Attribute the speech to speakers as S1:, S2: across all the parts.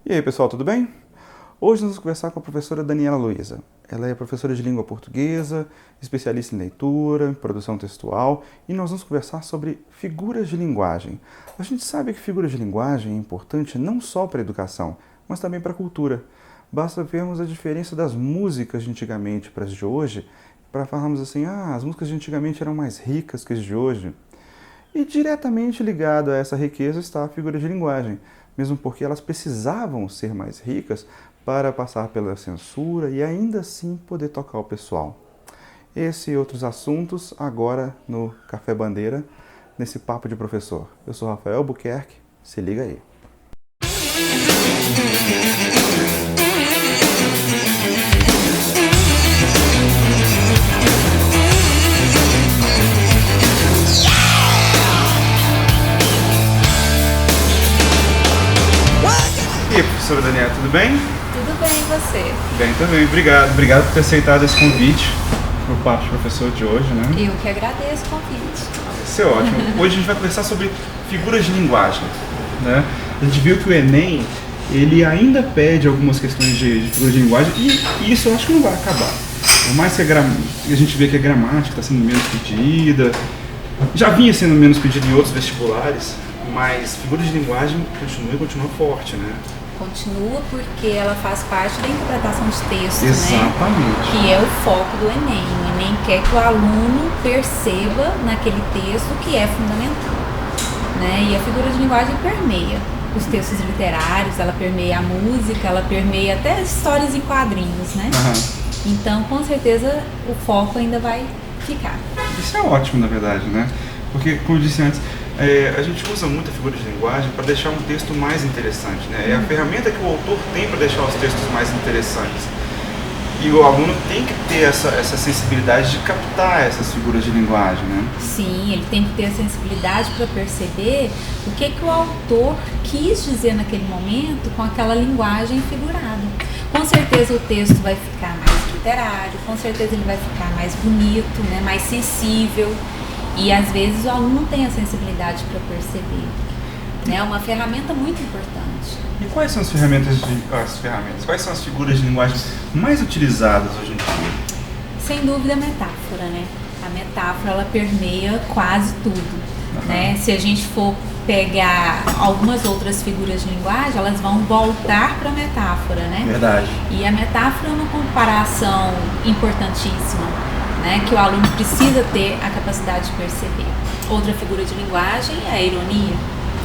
S1: E aí, pessoal, tudo bem? Hoje nós vamos conversar com a professora Daniela Luiza. Ela é professora de língua portuguesa, especialista em leitura, produção textual, e nós vamos conversar sobre figuras de linguagem. A gente sabe que figuras de linguagem é importante não só para a educação, mas também para a cultura. Basta vermos a diferença das músicas de antigamente para as de hoje, para falarmos assim, as músicas de antigamente eram mais ricas que as de hoje. E diretamente ligado a essa riqueza está a figura de linguagem, mesmo porque elas precisavam ser mais ricas para passar pela censura e ainda assim poder tocar o pessoal. Esse e outros assuntos agora no Café Bandeira, nesse Papo de Professor. Eu sou Rafael Albuquerque, se liga aí. E aí, professora Daniela, tudo bem?
S2: Tudo bem, e você?
S1: Bem também, obrigado. Obrigado por ter aceitado esse convite para o Papo de Professor de hoje, né?
S2: Eu que agradeço o convite.
S1: Vai ser ótimo. Hoje a gente vai conversar sobre figuras de linguagem, né? A gente viu que o Enem, ele ainda pede algumas questões de figuras de linguagem e isso eu acho que não vai acabar. Por mais que a gente vê que a gramática está sendo menos pedida, já vinha sendo menos pedida em outros vestibulares, mas figuras de linguagem continua forte, né?
S2: Continua porque ela faz parte da interpretação de texto,
S1: Exatamente.
S2: né? Que é o foco do Enem. O Enem quer que o aluno perceba naquele texto o que é fundamental, né? E a figura de linguagem permeia os textos literários, ela permeia a música, ela permeia até as histórias em quadrinhos, né? Então, com certeza, o foco ainda vai ficar.
S1: Isso é ótimo, na verdade, né? Porque, como eu disse antes, a gente usa muito a figura de linguagem para deixar um texto mais interessante, né? É a ferramenta que o autor tem para deixar os textos mais interessantes. E o aluno tem que ter essa sensibilidade de captar essas figuras de linguagem, né?
S2: Sim, ele tem que ter a sensibilidade para perceber o que o autor quis dizer naquele momento com aquela linguagem figurada. Com certeza o texto vai ficar mais literário, com certeza ele vai ficar mais bonito, né? Mais sensível. E às vezes o aluno não tem a sensibilidade para perceber. É uma ferramenta muito importante.
S1: E quais são as ferramentas, quais são as figuras de linguagem mais utilizadas hoje em dia?
S2: Sem dúvida a metáfora, né? A metáfora ela permeia quase tudo, né? Se a gente for pegar algumas outras figuras de linguagem, elas vão voltar para a metáfora, né?
S1: Verdade.
S2: E a metáfora é uma comparação importantíssima, né, que o aluno precisa ter a capacidade de perceber. Outra figura de linguagem é a ironia,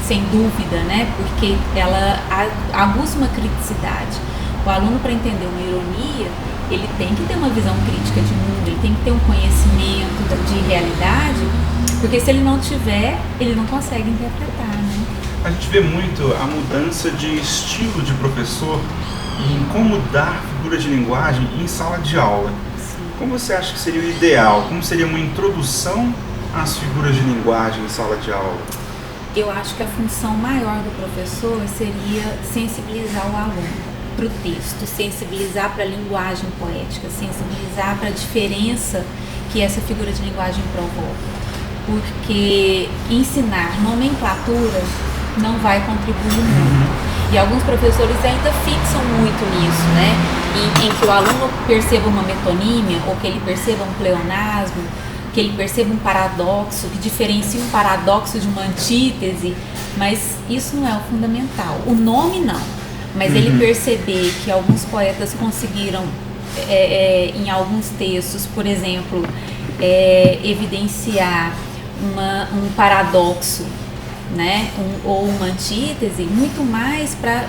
S2: sem dúvida, né, porque ela aguça uma criticidade. O aluno, para entender uma ironia, ele tem que ter uma visão crítica de mundo, ele tem que ter um conhecimento de realidade, porque se ele não tiver, ele não consegue interpretar, né?
S1: A gente vê muito a mudança de estilo de professor em como dar figuras de linguagem em sala de aula. Como você acha que seria o ideal? Como seria uma introdução às figuras de linguagem em sala de aula?
S2: Eu acho que a função maior do professor seria sensibilizar o aluno para o texto, sensibilizar para a linguagem poética, sensibilizar para a diferença que essa figura de linguagem provoca. Porque ensinar nomenclatura não vai contribuir muito. E alguns professores ainda fixam muito nisso, né? Em que o aluno perceba uma metonímia, ou que ele perceba um pleonasmo, que ele perceba um paradoxo, que diferencie um paradoxo de uma antítese, mas isso não é o fundamental. O nome não, mas ele perceber que alguns poetas conseguiram, em alguns textos, por exemplo, evidenciar um paradoxo, né, ou uma antítese, muito mais para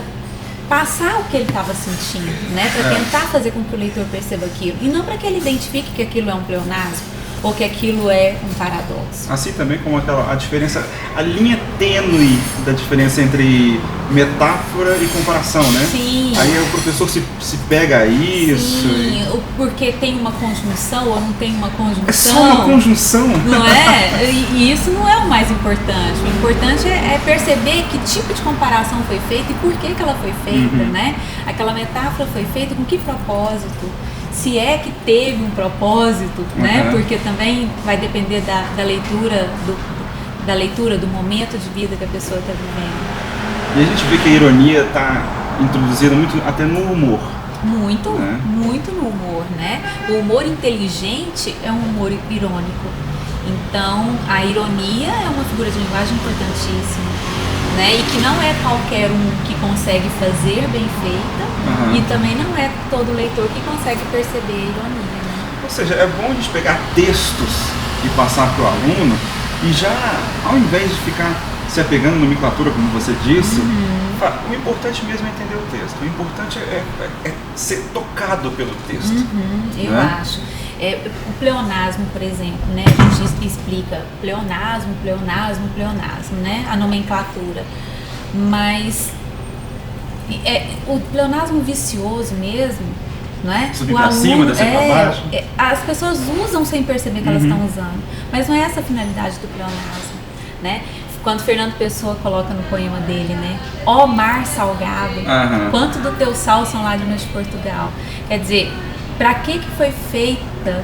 S2: passar o que ele estava sentindo, né, para tentar fazer com que o leitor perceba aquilo, e não para que ele identifique que aquilo é um pleonasmo ou que aquilo é um paradoxo.
S1: Assim também como a diferença, a linha tênue da diferença entre metáfora e comparação, né?
S2: Sim.
S1: Aí o professor se pega a isso.
S2: Sim, porque tem uma conjunção ou não tem uma conjunção.
S1: É só uma conjunção?
S2: Não é? E isso não é o mais importante. O importante é perceber que tipo de comparação foi feita e por que ela foi feita, né? Aquela metáfora foi feita com que propósito? Se é que teve um propósito, né? Porque também vai depender da leitura do momento de vida que a pessoa está vivendo.
S1: E a gente vê que a ironia está introduzida muito até no humor.
S2: Muito,
S1: né?
S2: muito no humor, né? O humor inteligente é um humor irônico. Então, a ironia é uma figura de linguagem importantíssima, né? E que não é qualquer um que consegue fazer bem feita, e também não é todo leitor que consegue perceber a ironia, né?
S1: Ou seja, é bom a gente pegar textos e passar para o aluno e já, ao invés de ficar se apegando à nomenclatura, como você disse, o importante mesmo é entender o texto. O importante é ser tocado pelo texto.
S2: Eu acho. O pleonasmo, por exemplo, né? A gente explica pleonasmo, né? A nomenclatura. Mas o pleonasmo vicioso mesmo, não é?
S1: Subir para cima, descer para baixo.
S2: As pessoas usam sem perceber que elas estão usando. Mas não é essa a finalidade do pleonasmo, né? Quando Fernando Pessoa coloca no poema dele, né? Ó mar salgado, quanto do teu sal são lágrimas de Portugal. Quer dizer, para que foi feita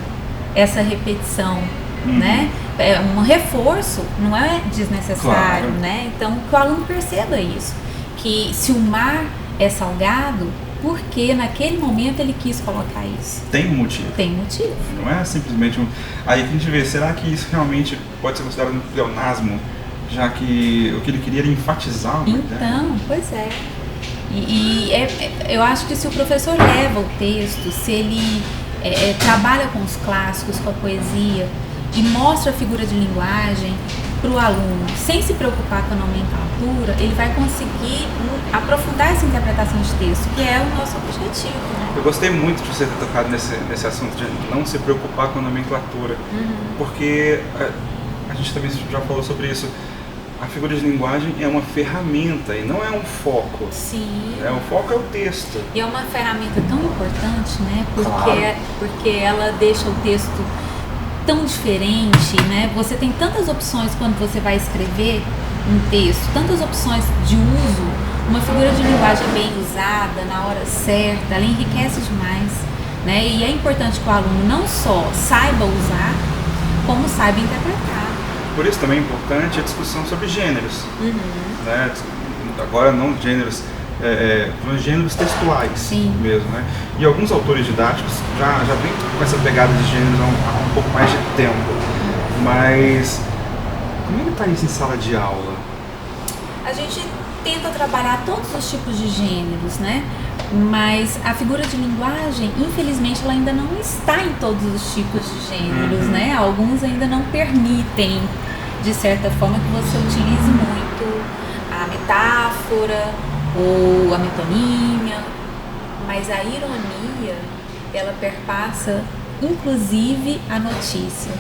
S2: essa repetição, né? É um reforço, não é desnecessário, né? Então, que o aluno perceba isso, que se o mar é salgado, porque naquele momento ele quis colocar isso.
S1: Tem um motivo.
S2: Tem motivo.
S1: Não é simplesmente Aí que a gente vê, será que isso realmente pode ser considerado um pleonasmo, já que o que ele queria era enfatizar uma ideia?
S2: Pois é. Eu acho que se o professor leva o texto, se ele trabalha com os clássicos, com a poesia, e mostra a figura de linguagem para o aluno, sem se preocupar com a nomenclatura, ele vai conseguir aprofundar essa interpretação de texto, que é o nosso objetivo. Né?
S1: Eu gostei muito de você ter tocado nesse assunto de não se preocupar com a nomenclatura, porque a gente também já falou sobre isso. A figura de linguagem é uma ferramenta e não é um foco.
S2: Sim.
S1: O foco é o texto.
S2: E é uma ferramenta tão importante, né? Porque ela deixa o texto tão diferente, né? Você tem tantas opções quando você vai escrever um texto, tantas opções de uso. Uma figura de linguagem bem usada, na hora certa, ela enriquece demais, né? E é importante que o aluno não só saiba usar, como saiba interpretar.
S1: Por isso também é importante a discussão sobre gêneros. Né? Agora não gêneros, gêneros textuais mesmo. Né? E alguns autores didáticos já vêm com essa pegada de gêneros há um pouco mais de tempo. Mas como é que está isso em sala de aula?
S2: A gente tenta trabalhar todos os tipos de gêneros, né? Mas a figura de linguagem, infelizmente, ela ainda não está em todos os tipos de gêneros, né? Alguns ainda não permitem, de certa forma, que você utilize muito a metáfora ou a metonímia, mas a ironia, ela perpassa, inclusive, a notícia.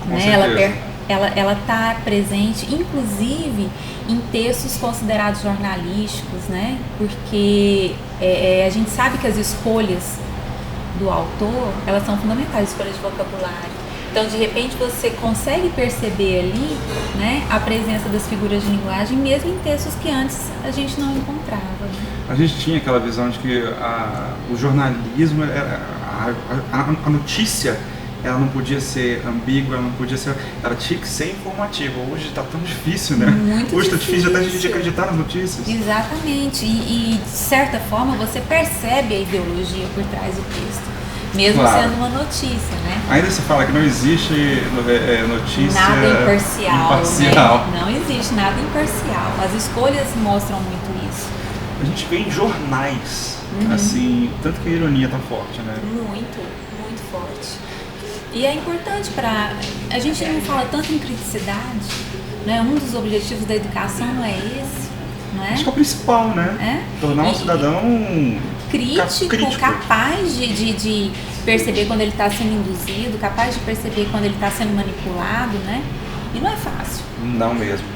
S2: Né? Ela está presente, inclusive, em textos considerados jornalísticos, né? Porque a gente sabe que as escolhas do autor, elas são fundamentais, escolhas de vocabulário. Então, de repente, você consegue perceber ali, né, a presença das figuras de linguagem, mesmo em textos que antes a gente não encontrava. Né?
S1: A gente tinha aquela visão de que o jornalismo, a notícia, ela não podia ser ambígua, ela tinha que ser informativa. Hoje está tão difícil, né? Hoje está difícil até a gente acreditar nas notícias.
S2: Exatamente. E de certa forma, você percebe a ideologia por trás do texto. Mesmo sendo uma notícia, né?
S1: Ainda se fala que não existe notícia
S2: nada imparcial. Né? Não existe nada imparcial. As escolhas mostram muito isso.
S1: A gente vê em jornais, assim, tanto que a ironia é tão forte, né?
S2: Muito, muito forte. E é importante a gente não fala tanto em criticidade, né? Um dos objetivos da educação não é esse, não é?
S1: Acho que é o principal, né? Tornar um cidadão
S2: crítico, capaz de perceber quando ele está sendo induzido, capaz de perceber quando ele está sendo manipulado, né? E não é fácil.
S1: Não mesmo.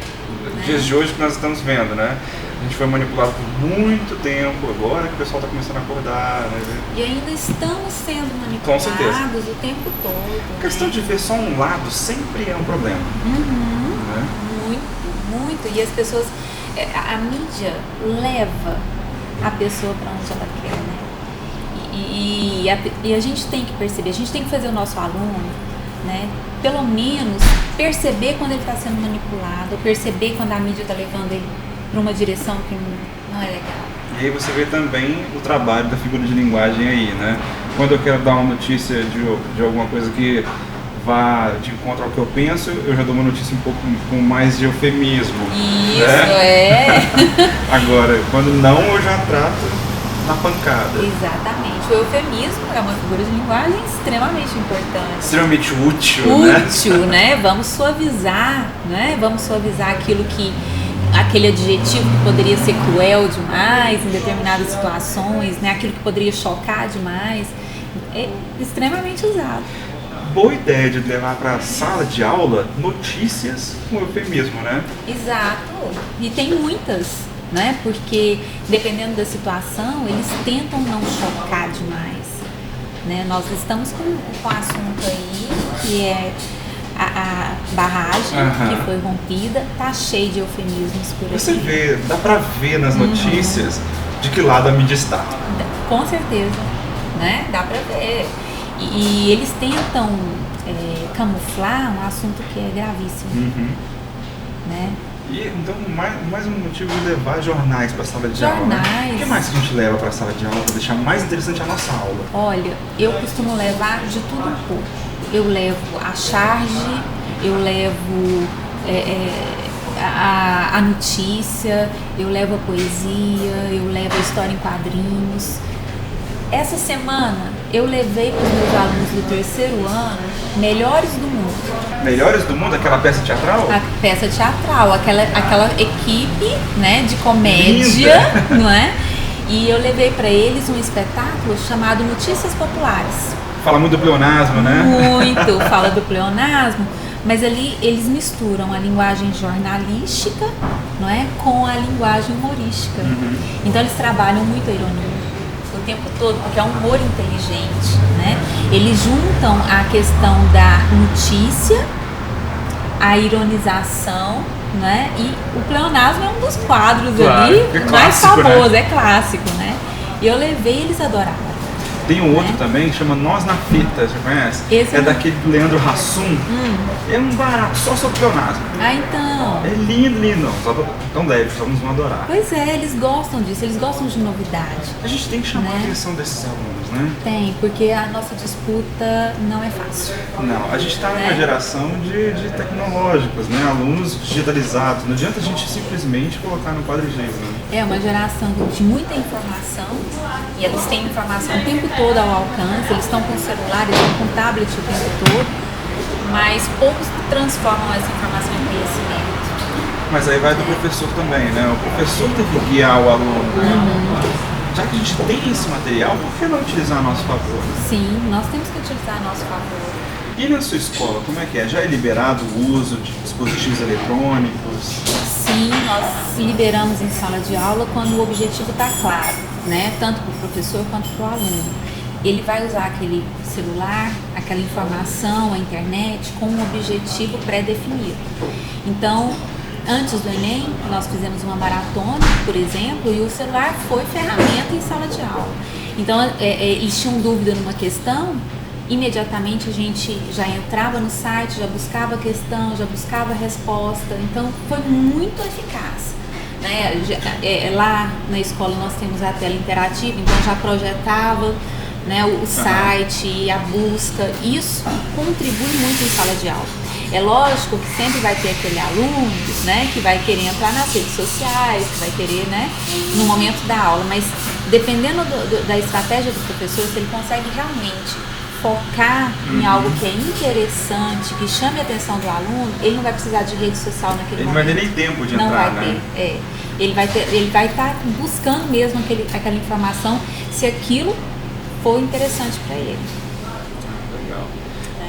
S1: Dias de hoje que nós estamos vendo, né? A gente foi manipulado por muito tempo, agora que o pessoal está começando a acordar, né?
S2: E ainda estamos sendo manipulados o tempo todo.
S1: A questão de ver só um lado sempre é um problema. Né?
S2: Muito, muito. E as pessoas, a mídia leva a pessoa para onde ela quer, né? E a gente tem que perceber, a gente tem que fazer o nosso aluno, né? Pelo menos perceber quando ele está sendo manipulado, perceber quando a mídia está levando ele para uma direção que não é legal.
S1: E aí você vê também o trabalho da figura de linguagem aí, né? Quando eu quero dar uma notícia de alguma coisa que vá de encontro ao que eu penso, eu já dou uma notícia um pouco com mais de eufemismo.
S2: Isso,
S1: né? Agora, quando não, eu já trato na pancada.
S2: Exatamente. O eufemismo é uma figura de linguagem extremamente importante.
S1: Extremamente útil,
S2: né? Vamos suavizar, né? Vamos suavizar aquele adjetivo que poderia ser cruel demais em determinadas situações, né? Aquilo que poderia chocar demais. É extremamente usado.
S1: Boa ideia de levar para a sala de aula notícias com eufemismo, né?
S2: Exato. E tem muitas, né? Porque dependendo da situação, eles tentam não chocar demais, né? Nós estamos com o assunto aí que é a barragem que foi rompida, tá cheio de eufemismos por aí.
S1: Você vê, dá para ver nas notícias de que lado a mídia está.
S2: Com certeza, né? Dá para ver. E eles tentam camuflar um assunto que é gravíssimo, né?
S1: E então, mais um motivo de levar jornais para a sala de aula. Né? O que mais que a gente leva para a sala de aula para deixar mais interessante a nossa aula?
S2: Olha, eu costumo levar de tudo um pouco. Eu levo a charge, eu levo a notícia, eu levo a poesia, eu levo a história em quadrinhos. Essa semana eu levei para os meus alunos do terceiro ano Melhores do Mundo.
S1: Melhores do Mundo? Aquela peça teatral?
S2: A peça teatral, aquela equipe, né, de comédia, não é? E eu levei para eles um espetáculo chamado Notícias Populares.
S1: Fala muito do pleonasmo, né?
S2: Muito, fala do pleonasmo, mas ali eles misturam a linguagem jornalística, não é, com a linguagem humorística. Então eles trabalham muito a ironia o tempo todo, porque é um humor inteligente, né? Eles juntam a questão da notícia, a ironização, né? E o pleonasmo é um dos quadros ali mais famoso, né? É clássico, né? E eu levei, eles adoraram.
S1: Tem um outro também que chama Nós na Fita, você conhece?
S2: Esse
S1: é daquele do Leandro Hassum. É um barato, só sobre pleonasmo.
S2: Ah, então.
S1: É lindo, lindo. Tão leve, os alunos vão adorar.
S2: Pois é, eles gostam disso, eles gostam de novidade.
S1: A gente tem que chamar a atenção desses alunos, né?
S2: Tem, porque a nossa disputa não é fácil.
S1: Não, a gente está numa geração de tecnológicos, né? Alunos digitalizados. Não adianta a gente simplesmente colocar no quadro G, né?
S2: É uma geração de muita informação e eles têm informação o tempo todo ao alcance, eles estão com celular, eles estão com tablet o tempo todo, mas poucos transformam essa informação em conhecimento.
S1: Mas aí vai do professor também, né? O professor tem que guiar o aluno, né? Já que a gente tem esse material, por que não utilizar a nosso favor?
S2: Sim, nós temos que utilizar a nosso favor.
S1: E na sua escola, como é que é? Já é liberado o uso de dispositivos eletrônicos?
S2: Sim, nós liberamos em sala de aula quando o objetivo está claro, né? Tanto para o professor quanto para o aluno. Ele vai usar aquele celular, aquela informação, a internet, com um objetivo pré-definido. Então, antes do Enem, nós fizemos uma maratona, por exemplo, e o celular foi ferramenta em sala de aula. Então, eles tinham dúvida numa questão, imediatamente a gente já entrava no site, já buscava a questão, já buscava a resposta. Então, foi muito eficaz. Né? Lá na escola nós temos a tela interativa, então já projetava, né, o site, a busca. Isso contribui muito em sala de aula. É lógico que sempre vai ter aquele aluno, né, que vai querer entrar nas redes sociais, que vai querer, né, no momento da aula, mas dependendo da estratégia do professor, se ele consegue realmente focar em algo que é interessante, que chame a atenção do aluno, ele não vai precisar de rede social naquele momento.
S1: Ele não vai ter nem tempo de entrar, né?
S2: Ele vai estar buscando mesmo aquela informação, se aquilo for interessante para ele.
S1: Legal.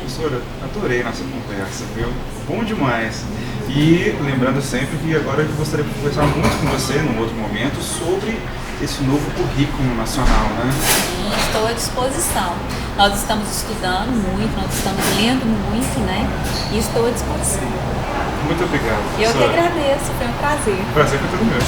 S1: Professora, adorei nossa conversa, viu? Bom demais. E lembrando sempre que agora eu gostaria de conversar muito com você, num outro momento, sobre esse novo currículo nacional, né?
S2: Sim, estou à disposição. Nós estamos estudando muito, nós estamos lendo muito, né? E estou à disposição.
S1: Muito obrigado.
S2: Eu que agradeço, foi um prazer.
S1: O prazer foi todo meu.